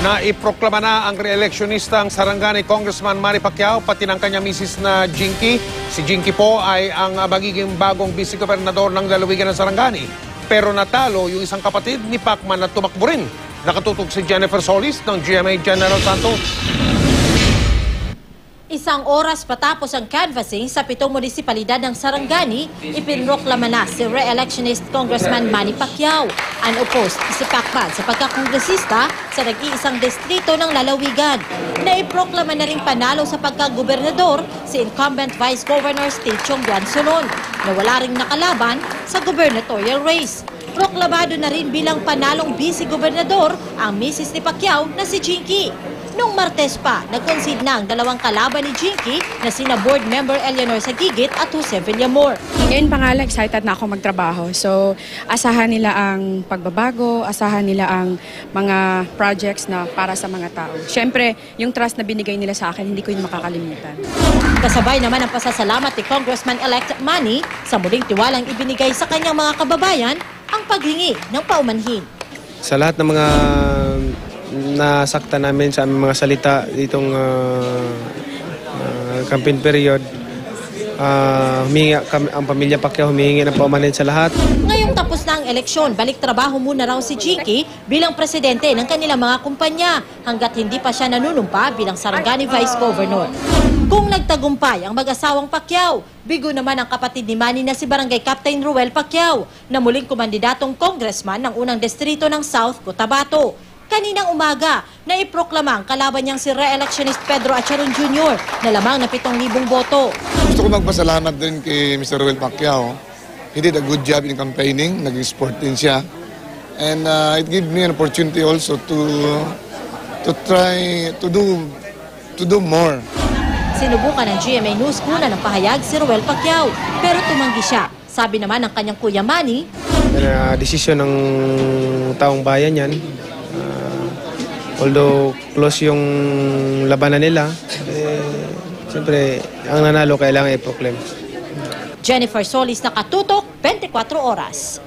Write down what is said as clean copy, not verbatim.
na iproklama na ang re-electionistang Sarangani Congressman Manny Pacquiao pati ng kanyang misis na Jinky. Si Jinky po ay ang magiging bagong vice-gobernador ng lalawigan ng Sarangani. Pero natalo yung isang kapatid ni Pacman na tumakbo rin. Nakatutok si Jennifer Solis ng GMA General Santos. Isang oras patapos ang canvassing sa 7 munisipalidad ng Sarangani, ipinroklama na si re-electionist Congressman Manny Pacquiao. Unopposed si Pacman sa pagkakongresista sa nag-iisang distrito ng lalawigan. Naiproklama na rin panalo sa pagkagobernador si incumbent Vice Governor State Chong Guanzolon na wala ring nakalaban sa gubernatorial race. Proklamado na rin bilang panalong vice-gobernador ang misis ni Pacquiao na si Jinky. Noong Martes pa, nag-concede na ang dalawang kalaban ni Jinky na sina board member Eleanor Sagigit at Jose Villamor. Ngayon pa nga lang, excited na ako magtrabaho. So, asahan nila ang pagbabago, asahan nila ang mga projects na para sa mga tao. Siyempre, yung trust na binigay nila sa akin, hindi ko yun makakalimutan. Kasabay naman ang pasasalamat ni Congressman-elect Manny sa muling tiwalang ibinigay sa kanyang mga kababayan ang paghingi ng paumanhin. Sa lahat ng mga nasakta namin sa aming mga salita ditong campaign period, ang pamilya Pacquiao humihingi ng paumanhin sa lahat. Ngayong tapos na ang eleksyon, balik trabaho muna raw si Jinky bilang presidente ng kanilang mga kumpanya hanggat hindi pa siya nanunumpa bilang Sarangani Vice Governor. Kung nagtagumpay ang mag-asawang Pacquiao, bigo naman ang kapatid ni Manny na si Barangay Captain Ruel Pacquiao na muling kumandidatong congressman ng unang distrito ng South Cotabato. Kaninang umaga, naiproklama ang kalaban niyang si re-electionist Pedro Acharon Jr. na lamang na 7,000 boto. Gusto ko magpasalamat din kay Mr. Ruel Pacquiao. He did a good job in campaigning, naging sport din siya. And it gave me an opportunity also to try to do more. Sinubukan ng GMA News una ng pahayag si Ruel Pacquiao, pero tumanggi siya. Sabi naman ng kanyang kuya Manny, desisyon ng taong bayan yan. Although close yung labanan nila, siyempre ang nanalo kailangan i-proclaim. Jennifer Solis, nakatutok, 24 oras.